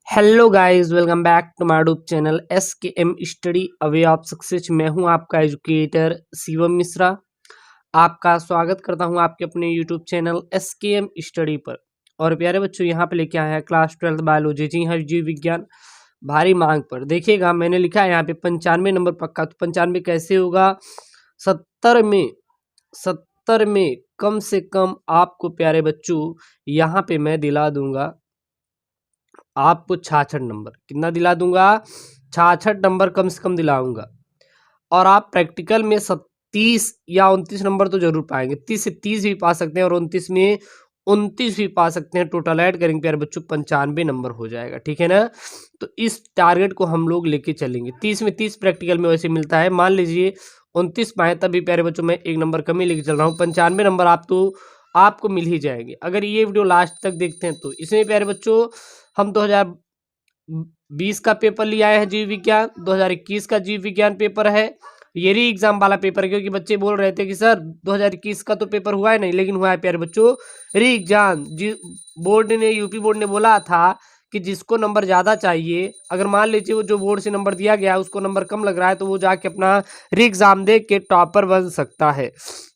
Hello guys, welcome back to my YouTube channel SKM study away of success. मैं हूं आपका educator Shivam Mishra. आपका स्वागत करता हूं आपके अपने यूट्यूब चैनल SKM स्टडी पर। और प्यारे बच्चों, यहां पे लेके आए हैं क्लास 12 बायोलॉजी, जी हाँ, जीव विज्ञान भारी मांग पर। देखिएगा, मैंने लिखा है यहाँ पे 95 नंबर पक्का। तो 95 कैसे होगा? 70 में कम से कम आपको प्यारे बच्चों यहाँ पे मैं दिला दूंगा आपको 66 नंबर। कितना दिला दूंगा? 66 नंबर कम से कम दिलाऊंगा। और आप प्रैक्टिकल में 30 या 29 नंबर तो जरूर पाएंगे। 30 से 30 भी पा सकते हैं और 29 में 29 भी पा सकते हैं। टोटल ऐड करेंगे प्यारे बच्चों 95 नंबर हो जाएगा। ठीक है ना? तो इस टारगेट को हम लोग लेके चलेंगे। 30 में 30 प्रैक्टिकल में वैसे मिलता है। मान लीजिए 29 पाए, तभी प्यारे बच्चों मैं एक नंबर कम ही लेके चल रहा हूँ। 95 नंबर आपको मिल ही जाएंगे अगर ये वीडियो लास्ट तक देखते हैं। तो इसमें प्यारे बच्चों हम 2020 का पेपर ले आए हैं, जीव विज्ञान। 2021 का जीव विज्ञान पेपर है। ये री एग्जाम वाला पेपर है, क्योंकि बच्चे बोल रहे थे कि सर 2021 का तो पेपर हुआ है नहीं, लेकिन हुआ है प्यारे बच्चों री एग्जाम। बोर्ड ने, यूपी बोर्ड ने बोला था कि जिसको नंबर ज़्यादा चाहिए, अगर मान लीजिए वो जो बोर्ड से नंबर दिया गया उसको नंबर कम लग रहा है, तो वो जाके अपना री एग्जाम दे के टॉपर बन सकता है।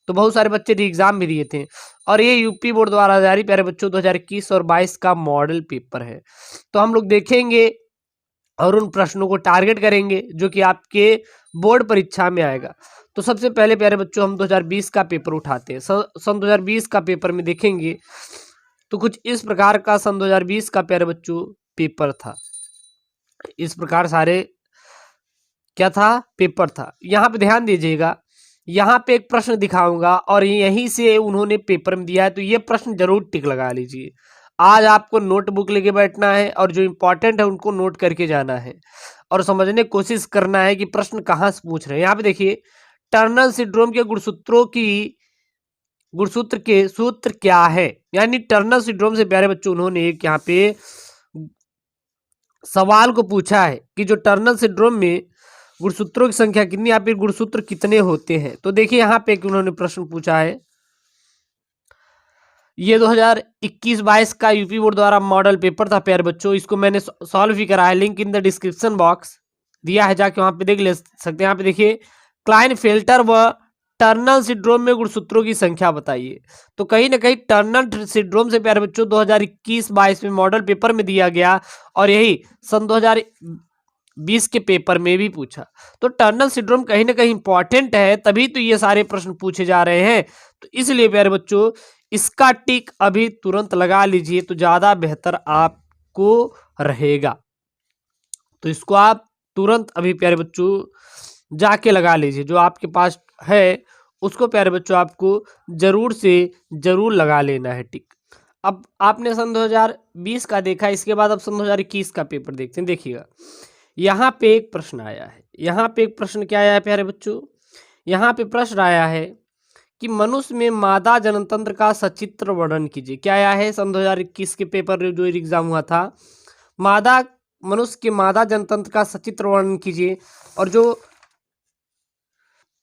तो बहुत सारे बच्चे री एग्जाम भी दिए थे। और ये यूपी बोर्ड द्वारा जारी प्यारे बच्चों 2021 और 22 का मॉडल पेपर है। तो हम लोग देखेंगे और उन प्रश्नों को टारगेट करेंगे जो कि आपके बोर्ड परीक्षा में आएगा। तो सबसे पहले प्यारे बच्चों हम 2020 का पेपर उठाते हैं। सन 2020 का पेपर में देखेंगे तो कुछ इस प्रकार का सन 2020 का प्यारे बच्चों पेपर था। इस प्रकार सारे क्या था? पेपर था। यहाँ पे ध्यान दीजिएगा, यहाँ पे एक प्रश्न दिखाऊंगा और यहीं से उन्होंने पेपर में दिया है, तो ये प्रश्न जरूर टिक लगा लीजिए। आज आपको नोटबुक लेके बैठना है और जो इंपॉर्टेंट है उनको नोट करके जाना है और समझने की कोशिश करना है कि प्रश्न कहाँ से पूछ रहे हैं। यहाँ पे देखिए, टर्नर सिंड्रोम के गुणसूत्र के सूत्र क्या है। यानी टर्नर सिंड्रोम से प्यारे बच्चों उन्होंने एक यहाँ पे सवाल को पूछा है कि जो टर्नर सिंड्रोम में गुणसूत्रों की संख्या कितनी, या फिर गुणसूत्र कितने होते हैं। तो देखिए यहाँ पे उन्होंने प्रश्न पूछा है। ये 2021-22 का यूपी बोर्ड द्वारा मॉडल पेपर था प्यारे बच्चों। इसको मैंने सॉल्व भी करा है, link in the description box दिया है, जाके वहां पे देख ले सकते हैं। यहाँ पे देखिए, क्लाइनफेल्टर व टर्नर सिंड्रोम में गुणसूत्रों की संख्या बताइए। तो कहीं ना कहीं टर्नर सिंड्रोम से प्यारे बच्चों 2021-22 में मॉडल पेपर में दिया गया और यही सन 2020 के पेपर में भी पूछा। तो टर्नर सिंड्रोम कहीं ना कहीं इंपॉर्टेंट है, तभी तो ये सारे प्रश्न पूछे जा रहे हैं। तो इसलिए प्यारे बच्चों इसका टिक अभी तुरंत लगा लीजिए, तो ज्यादा बेहतर आपको रहेगा। तो इसको आप तुरंत अभी प्यारे बच्चों जाके लगा लीजिए। जो आपके पास है उसको प्यारे बच्चों आपको जरूर से जरूर लगा लेना है टिक। अब आपने सन 2020 का देखा, इसके बाद अब सन 2021 का पेपर देखते हैं। देखिएगा, यहाँ पे एक प्रश्न आया है। यहाँ पे एक प्रश्न क्या आया है प्यारे बच्चों? यहाँ पे प्रश्न आया है कि मनुष्य में मादा जननतंत्र का सचित्र वर्णन कीजिए। क्या आया है सन 2021 के पेपर जो एग्जाम हुआ था? मनुष्य के मादा जनतंत्र का सचित्र वर्णन कीजिए। और जो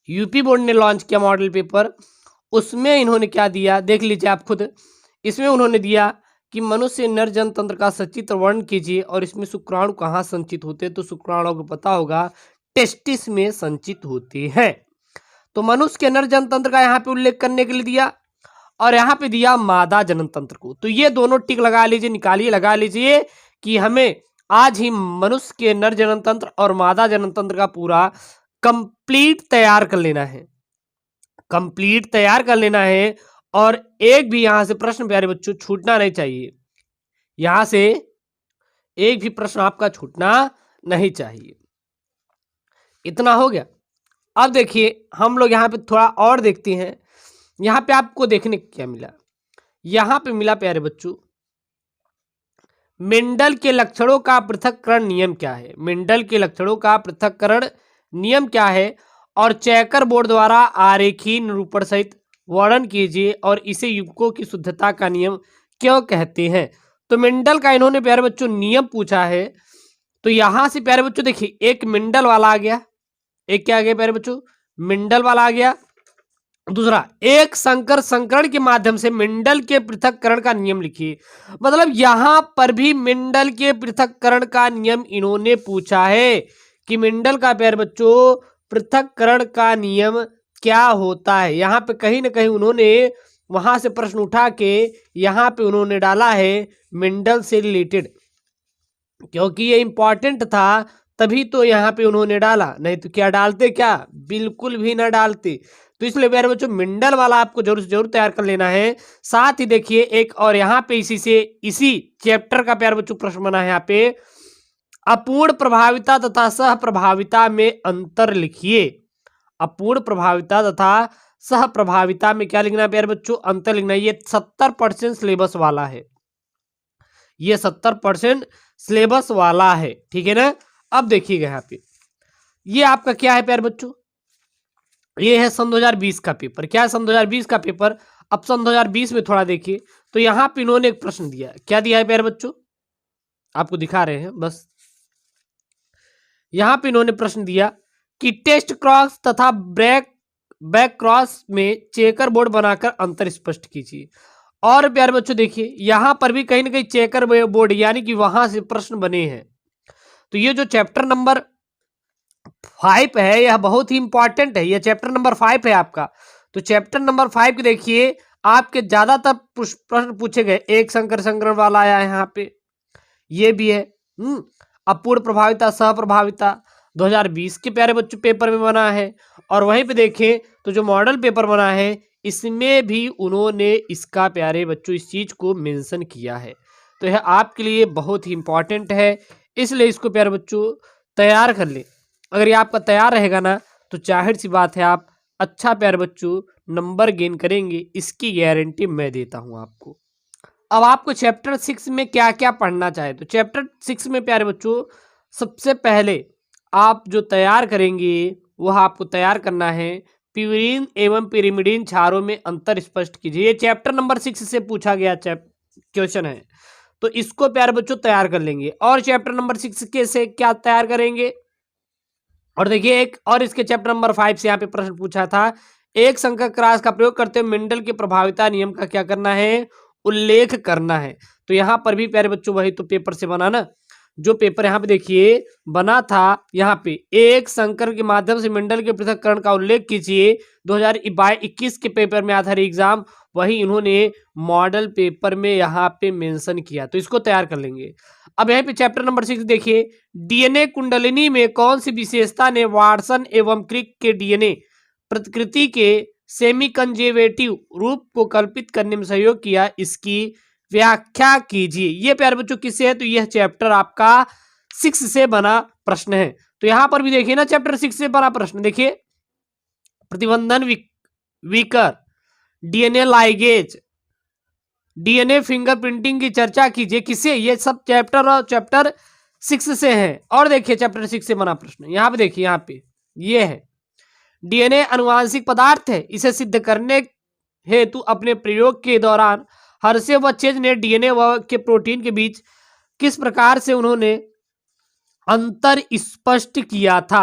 यूपी बोर्ड ने लॉन्च किया मॉडल पेपर, उसमें इन्होंने क्या दिया देख लीजिए आप खुद। इसमें उन्होंने दिया कि मनुष्य नर जनतंत्र का सचित्र वर्णन कीजिए और इसमें शुक्राणु कहाँ संचित होते हैं। तो शुक्राणु को पता होगा टेस्टिस में संचित होते हैं। तो मनुष्य के नर जनतंत्र का यहाँ पे उल्लेख करने के लिए दिया और यहाँ पे दिया मादा जननतंत्र को। तो ये दोनों टिक लगा लीजिए, निकालिए, लगा लीजिए कि हमें आज ही मनुष्य के नर जननतंत्र और मादा जननतंत्र का पूरा कंप्लीट तैयार कर लेना है। कंप्लीट तैयार कर लेना है और एक भी यहां से प्रश्न प्यारे बच्चों छूटना नहीं चाहिए। यहां से एक भी प्रश्न आपका छूटना नहीं चाहिए। इतना हो गया। अब देखिए, हम लोग यहाँ पे थोड़ा और देखते हैं। यहाँ पे आपको देखने को क्या मिला? यहाँ पे मिला प्यारे बच्चों, मेंडल के लक्षणों का पृथक्करण नियम क्या है। मेंडल के लक्षणों का पृथक्करण नियम क्या है और चेकर बोर्ड द्वारा आरेखीय निरूपण सहित वर्णन कीजिए और इसे युग्मकों की शुद्धता का नियम क्यों कहते हैं। तो मेंडल का इन्होंने प्यारे बच्चों नियम पूछा है। तो यहां से प्यारे बच्चों देखिए, एक मेंडल वाला आ गया, एक क्या आ गया प्यारे बच्चों? मेंडल वाला आ गया। दूसरा, एक संकर संकरण के माध्यम से मेंडल के पृथक्करण का नियम लिखिए। मतलब यहां पर भी मेंडल के पृथक्करण का नियम इन्होंने पूछा है कि मेंडल का प्यारे बच्चों पृथक्करण का नियम क्या होता है। यहाँ पे कहीं ना कहीं उन्होंने वहां से प्रश्न उठा के यहाँ पे उन्होंने डाला है मेंडल से रिलेटेड, क्योंकि ये इंपॉर्टेंट था तभी तो यहाँ पे उन्होंने डाला, नहीं तो क्या डालते, क्या बिल्कुल भी ना डालते। तो इसलिए प्यारे बच्चों मेंडल वाला आपको जरूर से जरूर तैयार कर लेना है। साथ ही देखिए एक और यहाँ पे इसी चैप्टर का प्यारे बच्चों प्रश्न बना है यहाँ पे, अपूर्ण प्रभाविता तथा सह प्रभाविता में अंतर लिखिए। अपूर्ण प्रभाविता तथा सह प्रभाविता में क्या लिखना है प्यारे बच्चों, अंतर लिखना है। ये 70% सिलेबस वाला है, ये 70% सिलेबस वाला है, ठीक है ना। अब देखिएगा यहाँ पे ये आपका क्या है प्यारे बच्चों, ये है सन 2020 का पेपर। क्या है सन 2020 का पेपर। अब सन 2020 में थोड़ा देखिए तो यहाँ पे इन्होंने एक प्रश्न दिया है। क्या दिया है प्यारे बच्चों, आपको दिखा रहे हैं बस। यहाँ पे इन्होंने प्रश्न दिया कि टेस्ट क्रॉस तथा बैक क्रॉस में चेकर बोर्ड बनाकर अंतर स्पष्ट कीजिए। और प्यारे बच्चों देखिए यहाँ पर भी कहीं ना कहीं चेकर बोर्ड यानी कि वहां से प्रश्न बने हैं। तो ये जो चैप्टर नंबर 5 है यह बहुत ही इंपॉर्टेंट है, यह चैप्टर नंबर 5 है आपका। तो चैप्टर नंबर 5 के देखिए आपके ज्यादातर प्रश्न पूछे गए, एक संकर संकरण वाला आया है यहाँ पे, ये भी है। अपूर्ण प्रभाविता सह प्रभाविता 2020 के प्यारे बच्चों पेपर में बना है। और वहीं पे देखें तो जो मॉडल पेपर बना है इसमें भी उन्होंने इसका प्यारे बच्चों इस चीज को मेंशन किया है। तो यह आपके लिए बहुत ही इंपॉर्टेंट है, इसलिए इसको प्यारे बच्चों तैयार कर ले। अगर ये आपका तैयार रहेगा ना तो जाहिर सी बात है आप अच्छा प्यारे बच्चों नंबर गेन करेंगे, इसकी गारंटी मैं देता हूं आपको। अब आपको चैप्टर 6 में क्या क्या पढ़ना चाहे तो चैप्टर 6 में प्यारे बच्चों सबसे पहले आप जो तैयार करेंगे वह आपको तैयार करना है प्यूरिन एवं पिरिमिडिन क्षारों में अंतर स्पष्ट कीजिए। ये चैप्टर नंबर 6 से पूछा गया क्वेश्चन है, तो इसको प्यारे बच्चों तैयार कर लेंगे। और चैप्टर नंबर 6 के से क्या तैयार करेंगे, और देखिए एक और इसके चैप्टर नंबर 5 से यहाँ पे प्रश्न पूछा था, एक संकर क्रॉस का प्रयोग करते हुए मेंडल के प्रभाविता नियम का क्या करना है, उल्लेख करना है। तो यहाँ पर भी प्यारे बच्चों वही तो पेपर से बना ना, जो पेपर यहाँ पे देखिए बना था, यहाँ पे एक संकर के माध्यम से मेंडल के पृथक्करण का उल्लेख कीजिए 2021 के पेपर में आधा एग्जाम, वही इन्होंने मॉडल पेपर में यहाँ पे मेंशन किया, तो इसको तैयार कर लेंगे। अब यहाँ पे चैप्टर नंबर 6 देखिए, डीएनए कुंडलिनी में कौन सी विशेषता ने वाटसन एवं क्रिक के डीएनए प्रतिकृति के सेमी कंजेवेटिव रूप को कल्पित करने में सहयोग किया, इसकी व्याख्या कीजिए। ये प्यारे बच्चों किससे है, तो यह चैप्टर आपका 6 से बना प्रश्न है। तो यहां पर भी देखिए ना चैप्टर 6 से बना प्रश्न, देखिए प्रतिबंधन विकर, डीएनए लाइगेज, डीएनए फिंगरप्रिंटिंग की चर्चा कीजिए। किससे, ये सब चैप्टर 6 से है। और देखिए चैप्टर 6 से बना प्रश्न, यहाँ पे देखिए, यहाँ पे ये है डीएनए अनुवांशिक पदार्थ है, इसे सिद्ध करने हेतु अपने प्रयोग के दौरान हर्शे व चेज ने डीएनए व के प्रोटीन के बीच किस प्रकार से उन्होंने अंतर स्पष्ट किया था।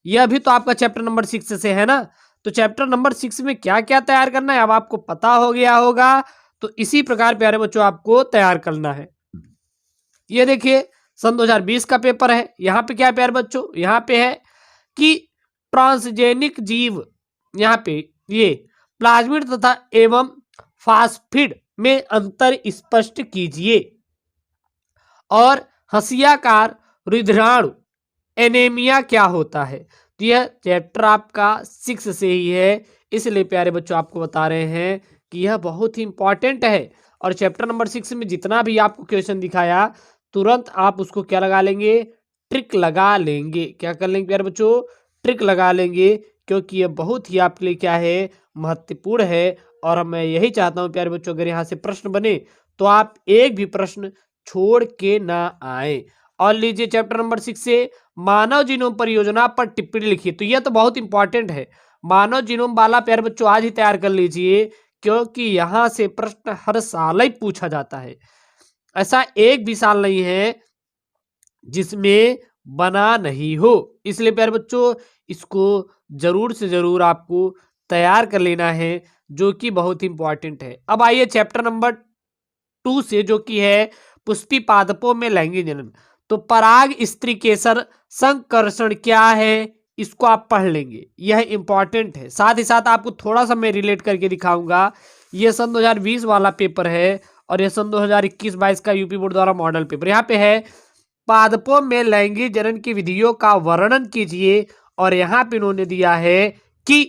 यह भी तो आपका चैप्टर नंबर 6 से है ना। तो चैप्टर नंबर 6 में क्या क्या तैयार करना है अब आपको पता हो गया होगा। तो इसी प्रकार प्यारे बच्चों आपको तैयार करना है। ये देखिए सन 2020 का पेपर है, यहाँ पे क्या है प्यारे बच्चों, यहाँ पे है कि ट्रांसजेनिक जीव, यहाँ पे ये प्लाज्मिड तथा एवं फास्फिड में अंतर स्पष्ट कीजिए। और हसियाकार रुधिराणु एनीमिया क्या होता है। तो यह चैप्टर आपका 6 से ही है, इसलिए प्यारे बच्चों आपको बता रहे हैं कि यह बहुत ही इंपॉर्टेंट है। और चैप्टर नंबर 6 में जितना भी आपको क्वेश्चन दिखाया तुरंत आप उसको क्या लगा लेंगे, ट्रिक लगा लेंगे। क्या कर लेंगे प्यारे बच्चों, ट्रिक लगा लेंगे, क्योंकि यह बहुत ही आपके लिए क्या है, महत्वपूर्ण है। और मैं यही चाहता हूं प्यारे बच्चों अगर यहाँ से प्रश्न बने तो आप एक भी प्रश्न छोड़ के ना आए। और लीजिए चैप्टर नंबर 6 से मानव जीनोम परियोजना पर टिप्पणी लिखिए। तो यह तो बहुत इंपॉर्टेंट है, मानव जीनोम वाला प्यारे बच्चों आज ही तैयार कर लीजिए, क्योंकि यहां से प्रश्न हर साल ही पूछा जाता है। ऐसा एक भी साल नहीं है जिसमें बना नहीं हो, इसलिए प्यारे बच्चों इसको जरूर से जरूर आपको तैयार कर लेना है, जो कि बहुत इंपॉर्टेंट है। अब आइए चैप्टर नंबर 2 से, जो कि है पुष्पी पादपों में लैंगिक जनन। तो पराग स्त्रीकेसर संकर्षण क्या है, इसको आप पढ़ लेंगे, यह इंपॉर्टेंट है। साथ ही साथ आपको थोड़ा सा मैं रिलेट करके दिखाऊंगा। यह सन 2020 वाला पेपर है और यह सन 2021-22 का यूपी बोर्ड द्वारा मॉडल पेपर। यहाँ पे है पादपों में लैंगिक जनन की विधियों का वर्णन कीजिए, और यहाँ पे इन्होंने दिया है कि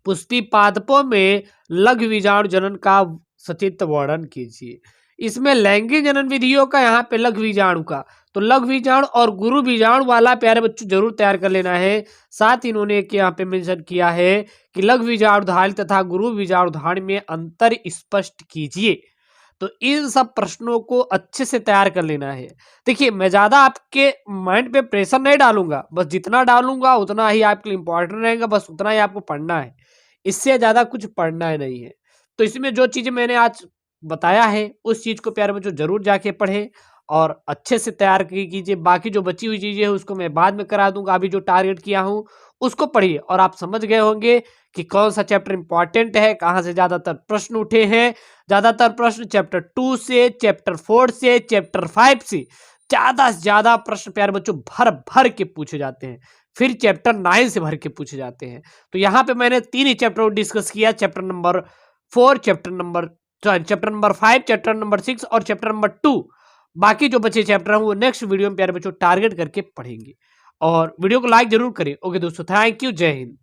पुष्पी पादपों में लघु बीजाणु जनन का सचित्र वर्णन कीजिए। इसमें लैंगिक जनन विधियों का, यहाँ पे लघु बीजाणु का, तो लघु बीजाणु और गुरु बीजाणु वाला प्यारे बच्चों जरूर तैयार कर लेना है। साथ ही इन्होंने एक यहाँ पे मेंशन किया है कि लघु बीजाणुधारी तथा गुरु बीजाणुधारी में अंतर स्पष्ट कीजिए। तो इन सब प्रश्नों को अच्छे से तैयार कर लेना है। देखिए, मैं ज्यादा आपके माइंड पे प्रेशर नहीं डालूंगा, बस जितना डालूंगा उतना ही आपके लिए इंपॉर्टेंट रहेगा, बस उतना ही आपको पढ़ना है, इससे ज्यादा कुछ पढ़ना है नहीं है। तो इसमें जो चीजें मैंने आज बताया है उस चीज को प्यारे बच्चों जरूर जाके पढ़े और अच्छे से तैयार कीजिए। बाकी जो बची हुई चीजें हैं उसको मैं बाद में करा दूंगा, अभी जो टारगेट किया हूं उसको पढ़िए और आप समझ गए होंगे कि कौन सा चैप्टर इंपॉर्टेंट है, कहाँ से ज्यादातर प्रश्न उठे हैं। ज्यादातर प्रश्न चैप्टर 2 से, चैप्टर 4 से, चैप्टर 5 से ज्यादा प्रश्न प्यारे बच्चों भर भर के पूछे जाते हैं, फिर चैप्टर 9 से भर के पूछे जाते हैं। तो यहाँ पे मैंने 3 ही चैप्टर को डिस्कस किया, chapter number 4, chapter number 5, chapter number 6 और चैप्टर नंबर 2। बाकी जो बचे चैप्टर हैं वो नेक्स्ट वीडियो में प्यारे बच्चों टारगेट करके पढ़ेंगे। और वीडियो को लाइक जरूर करें। ओके दोस्तों, थैंक यू, जय हिंद।